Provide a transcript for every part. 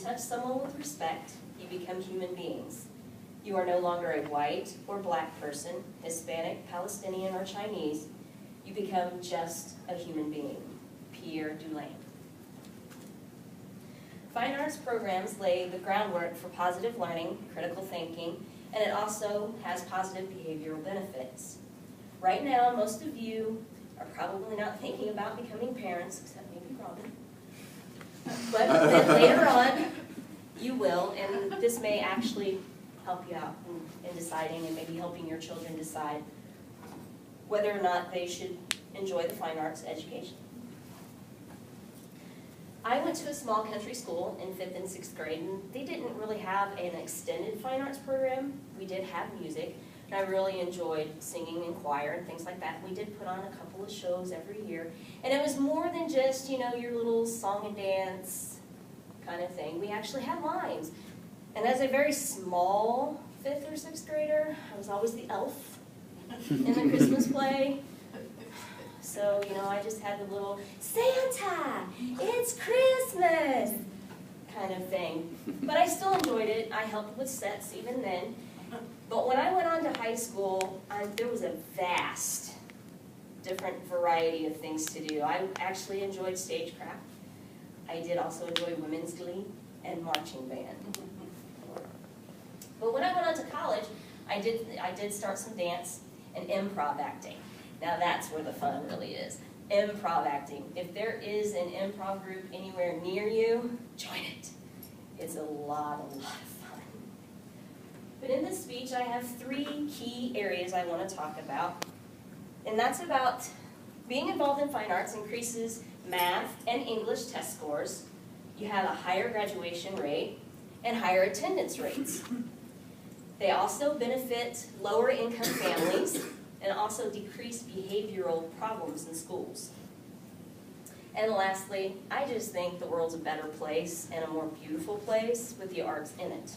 touch someone with respect, you become human beings. You are no longer a white or black person, Hispanic, Palestinian, or Chinese. You become just a human being. Pierre Dulain. Fine arts programs lay the groundwork for positive learning, critical thinking, and it also has positive behavioral benefits. Right now, most of you are probably not thinking about becoming parents, except maybe Robin. But then later on, you will, and this may actually help you out in deciding and maybe helping your children decide whether or not they should enjoy the fine arts education. I went to a small country school in 5th and 6th grade, and they didn't really have an extended fine arts program. We did have music, and I really enjoyed singing in choir and things like that. We did put on a couple of shows every year, and it was more than just, you know, your little song and dance kind of thing. We actually had lines. And as a very small 5th or 6th grader, I was always the elf in the Christmas play. So, you know, I just had the little, Santa, it's Christmas, kind of thing. But I still enjoyed it. I helped with sets even then. But when I went on to high school, there was a vast, different variety of things to do. I actually enjoyed stagecraft. I did also enjoy women's glee and marching band. But when I went on to college, I did start some dance and improv acting. Now that's where the fun really is. Improv acting. If there is an improv group anywhere near you, join it. It's a lot of fun. But in this speech, I have 3 key areas I want to talk about. And that's about being involved in fine arts increases math and English test scores. You have a higher graduation rate and higher attendance rates. They also benefit lower income families and also decrease behavioral problems in schools. And lastly, I just think the world's a better place and a more beautiful place with the arts in it.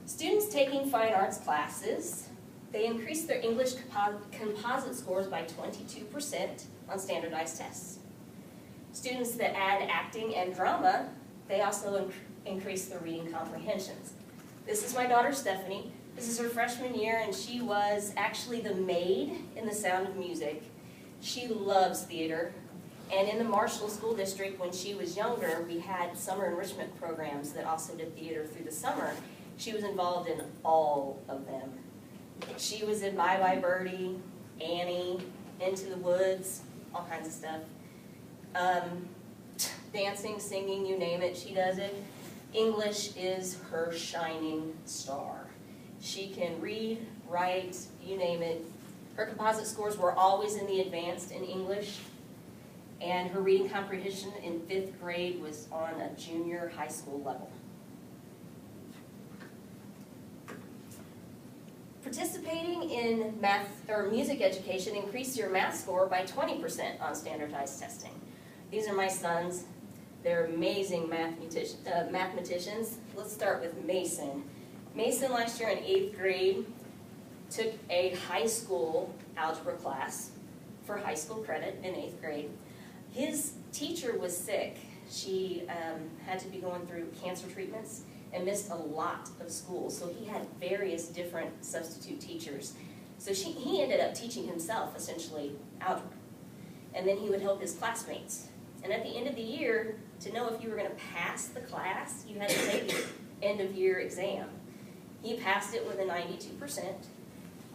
Students taking fine arts classes, they increase their English composite scores by 22% on standardized tests. Students that add acting and drama, they also increase their reading comprehensions. This is my daughter Stephanie. This is her freshman year, and she was actually the maid in The Sound of Music. She loves theater, and in the Marshall School District, when she was younger, we had summer enrichment programs that also did theater through the summer. She was involved in all of them. She was in Bye Bye Birdie, Annie, Into the Woods, all kinds of stuff. Dancing, singing, you name it, she does it. English is her shining star. She can read, write, you name it. Her composite scores were always in the advanced in English, and her reading comprehension in 5th grade was on a junior high school level. Participating in math or music education increased your math score by 20% on standardized testing. These are my sons. They're amazing mathematicians. Let's start with Mason. Mason last year in 8th grade took a high school algebra class for high school credit in 8th grade. His teacher was sick. She had to be going through cancer treatments and missed a lot of school, so he had various different substitute teachers. So he ended up teaching himself, essentially, algebra. And then he would help his classmates. And at the end of the year, to know if you were going to pass the class, you had to take the end-of-year exam. He passed it with a 92%.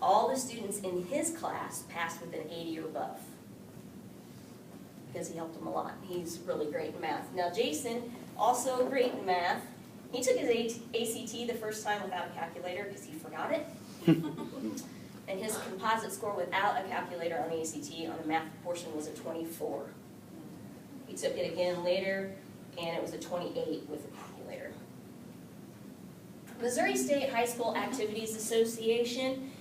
All the students in his class passed with an 80 or above because he helped them a lot. He's really great in math. Now Jason, also great in math. He took his ACT the first time without a calculator because he forgot it. And his composite score without a calculator on the ACT on the math portion was a 24. He took it again later, and it was a 28 with a calculator. Missouri State High School Activities Association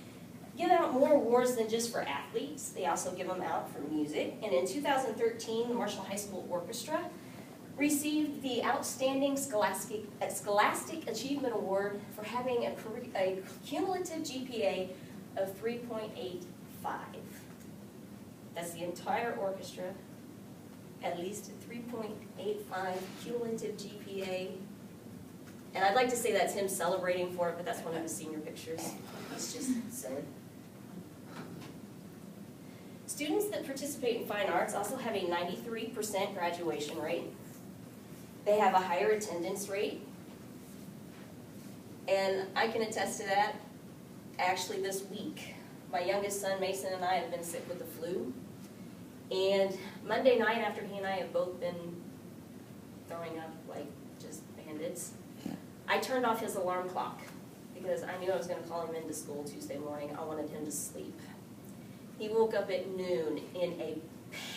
give out more awards than just for athletes. They also give them out for music. And in 2013, the Marshall High School Orchestra received the Outstanding Scholastic Achievement Award for having a cumulative GPA of 3.85. That's the entire orchestra. at least a 3.85 cumulative GPA. And I'd like to say that's him celebrating for it, but that's one of his senior pictures. It's just silly. Students that participate in fine arts also have a 93% graduation rate. They have a higher attendance rate. And I can attest to that. Actually, this week, my youngest son, Mason, and I have been sick with the flu. And Monday night, after he and I have both been throwing up like just bandits, I turned off his alarm clock because I knew I was going to call him into school Tuesday morning. I wanted him to sleep. He woke up at noon in a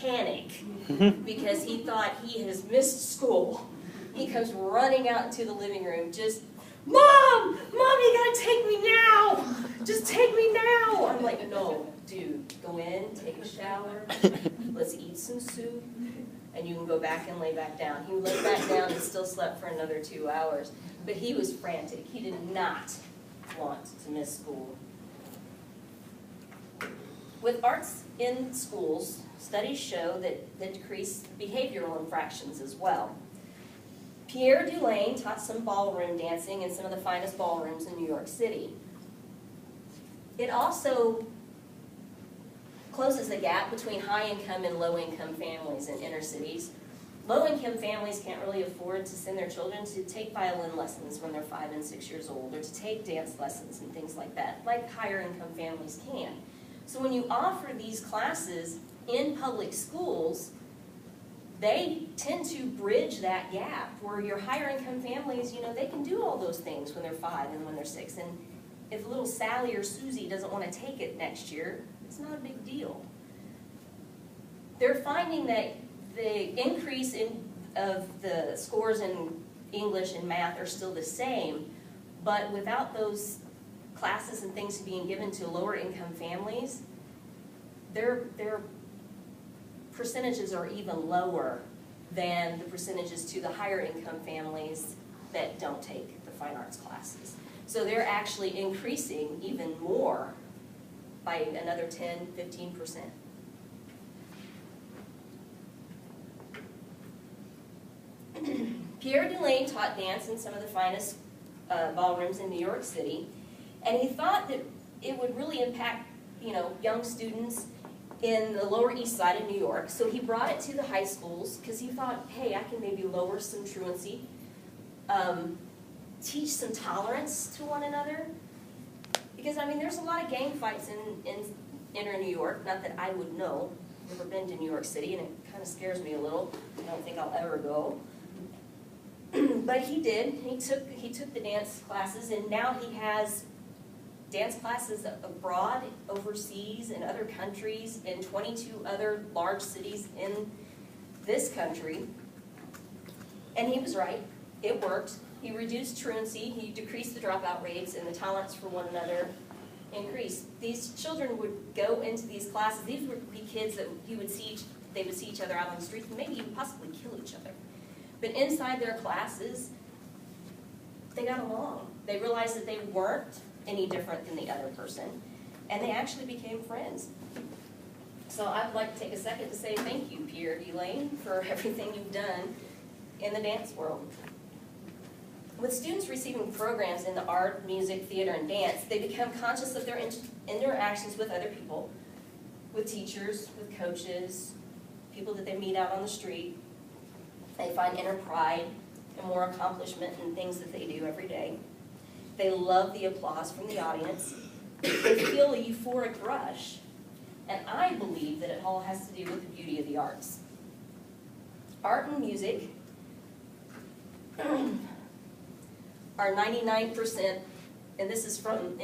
panic because he thought he has missed school. He comes running out into the living room just, Mom! Mom, you gotta take me now! Just take me now! I'm like, no, dude, go in, take a shower, let's eat some soup, and you can go back and lay back down. He lay back down and still slept for another 2 hours. But he was frantic. He did not want to miss school. With arts in schools, studies show that they decrease behavioral infractions as well. Pierre Dulaine taught some ballroom dancing in some of the finest ballrooms in New York City. It also closes the gap between high-income and low-income families in inner cities. Low-income families can't really afford to send their children to take violin lessons when they're 5 and 6 years old, or to take dance lessons and things like that, like higher-income families can. So when you offer these classes in public schools, they tend to bridge that gap where your higher-income families, you know, they can do all those things when they're 5 and when they're 6. And if little Sally or Susie doesn't want to take it next year, it's not a big deal. They're finding that the increase of the scores in English and math are still the same, but without those classes and things being given to lower income families, their percentages are even lower than the percentages to the higher income families that don't take the fine arts classes. So they're actually increasing even more by another 10, 15%. Pierre Dulaine taught dance in some of the finest ballrooms in New York City, and he thought that it would really impact, you know, young students in the Lower East Side of New York. So he brought it to the high schools because he thought, hey, I can maybe lower some truancy, teach some tolerance to one another. Because, I mean, there's a lot of gang fights in inner New York. Not that I would know. I've never been to New York City, and it kind of scares me a little. I don't think I'll ever go. But he did. He took the dance classes, and now he has dance classes abroad, overseas, in other countries, in 22 other large cities in this country. And he was right. It worked. He reduced truancy, he decreased the dropout rates, and the tolerance for one another increased. These children would go into these classes. These would be kids that they would see each other out on the streets and maybe even possibly kill each other. But inside their classes, they got along. They realized that they weren't any different than the other person, and they actually became friends. So I'd like to take a second to say thank you, Pierre Dulaine, for everything you've done in the dance world. With students receiving programs in the art, music, theater, and dance, they become conscious of their interactions with other people, with teachers, with coaches, people that they meet out on the street. They find inner pride and more accomplishment in things that they do every day. They love the applause from the audience. They feel a euphoric rush. And I believe that it all has to do with the beauty of the arts. Art and music are 99%, and this is from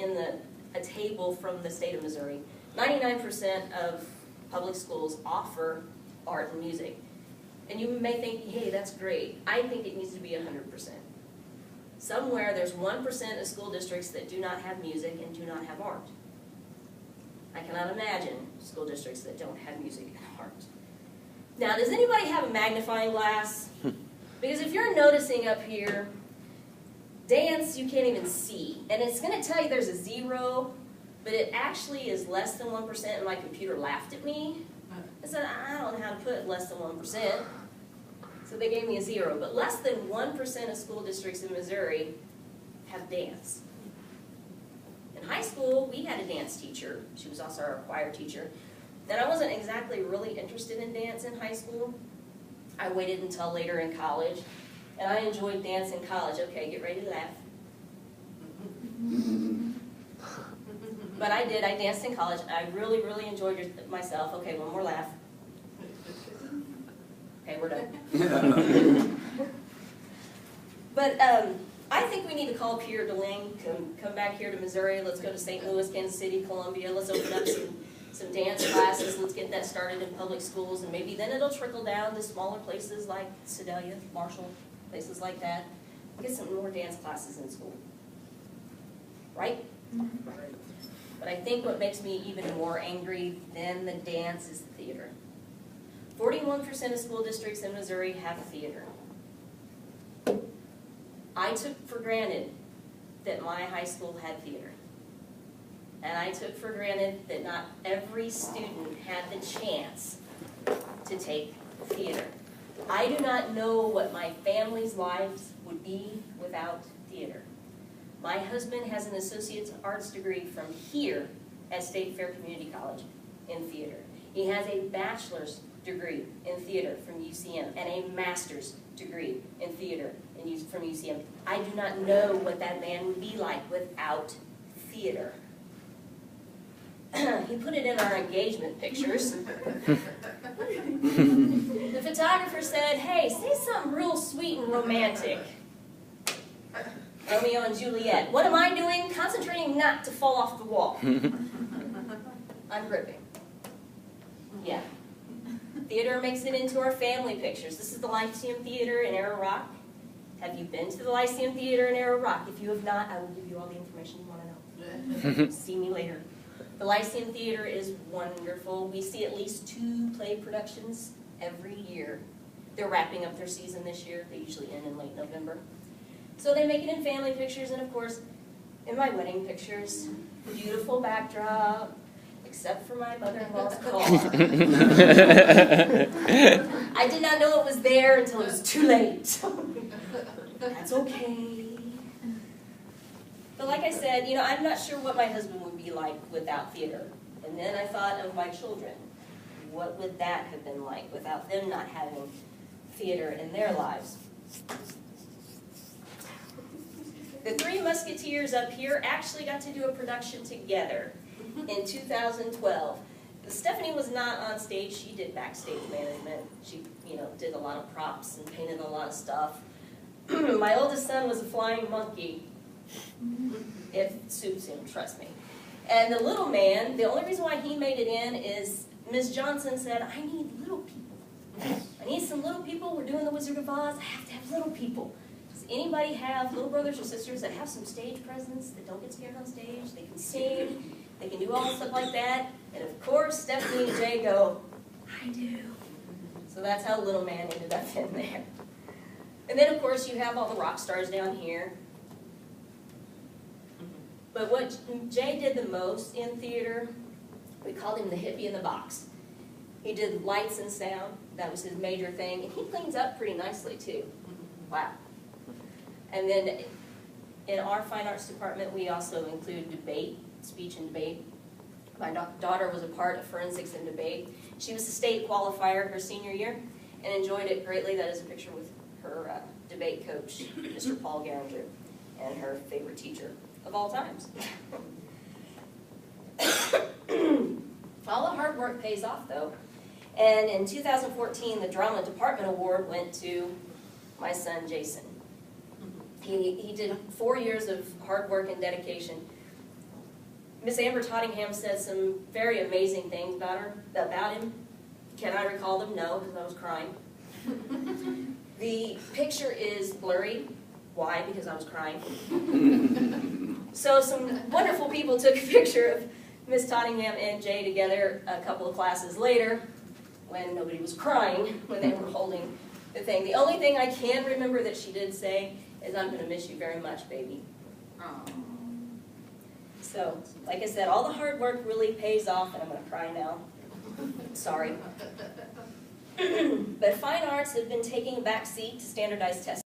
a table from the state of Missouri, 99% of public schools offer art and music. And you may think, hey, that's great. I think it needs to be 100%. Somewhere there's 1% of school districts that do not have music and do not have art. I cannot imagine school districts that don't have music and art. Now, does anybody have a magnifying glass? Because if you're noticing up here, dance you can't even see. And it's going to tell you there's a 0, but it actually is less than 1%, and my computer laughed at me I said, I don't know how to put less than 1%. So they gave me a 0. But less than 1% of school districts in Missouri have dance. In high school, we had a dance teacher. She was also our choir teacher. And I wasn't exactly really interested in dance in high school. I waited until later in college. And I enjoyed dance in college. Okay, get ready to laugh. But I did. I danced in college. I really, really enjoyed myself. Okay, one more laugh. Okay, we're done. But I think we need to call Pierre DeLing, come back here to Missouri. Let's go to St. Louis, Kansas City, Columbia. Let's open up some dance classes. Let's get that started in public schools. And maybe then it'll trickle down to smaller places like Sedalia, Marshall, places like that. Get some more dance classes in school. Right? But I think what makes me even more angry than the dance is the theater. 41% of school districts in Missouri have a theater. I took for granted that my high school had theater. And I took for granted that not every student had the chance to take theater. I do not know what my family's lives would be without theater. My husband has an associate's arts degree from here at State Fair Community College in theater. He has a bachelor's degree in theater from UCM and a master's degree in theater from UCM. I do not know what that man would be like without theater. He put it in our engagement pictures. The photographer said, hey, say something real sweet and romantic. Romeo and Juliet. What am I doing? Concentrating not to fall off the wall. I'm gripping. Yeah. Theater makes it into our family pictures. This is the Lyceum Theater in Arrow Rock. Have you been to the Lyceum Theater in Arrow Rock? If you have not, I will give you all the information you want to know. See me later. The Lyceum Theater is wonderful. We see at least 2 play productions every year. They're wrapping up their season this year. They usually end in late November. So they make it in family pictures, and of course, in my wedding pictures, beautiful backdrop, except for my mother-in-law's car. I did not know it was there until it was too late. That's okay. But like I said, I'm not sure what my husband would be like without theater. And then I thought of my children. What would that have been like without them not having theater in their lives? The Three Musketeers up here actually got to do a production together in 2012. Stephanie was not on stage. She did backstage management. She, did a lot of props and painted a lot of stuff. My oldest son was a flying monkey. It suits him, trust me. And the little man, the only reason why he made it in is Ms. Johnson said, I need little people. I need some little people. We're doing the Wizard of Oz. I have to have little people. Does anybody have little brothers or sisters that have some stage presence, that don't get scared on stage? They can sing. They can do all stuff like that. And of course, Stephanie and Jay go, I do. So that's how Little Man ended up in there. And then, of course, you have all the rock stars down here. But what Jay did the most in theater, we called him the hippie in the box. He did lights and sound. That was his major thing. And he cleans up pretty nicely, too. Wow. And then in our fine arts department, we also include debate, speech and debate. My daughter was a part of forensics and debate. She was a state qualifier her senior year and enjoyed it greatly. That is a picture with her debate coach, Mr. Paul Garinger, and her favorite teacher of all times. All the hard work pays off, though. And in 2014, the Drama Department Award went to my son, Jason. He did 4 years of hard work and dedication. Miss Amber Tottingham said some very amazing things about him. Can I recall them? No, because I was crying. The picture is blurry. Why? Because I was crying. So some wonderful people took a picture of Miss Tottingham and Jay together a couple of classes later when nobody was crying, when they were holding the thing. The only thing I can remember that she did say is, I'm going to miss you very much, baby. Aww. So, like I said, all the hard work really pays off, and I'm going to cry now. Sorry. But fine arts have been taking a back seat to standardized testing.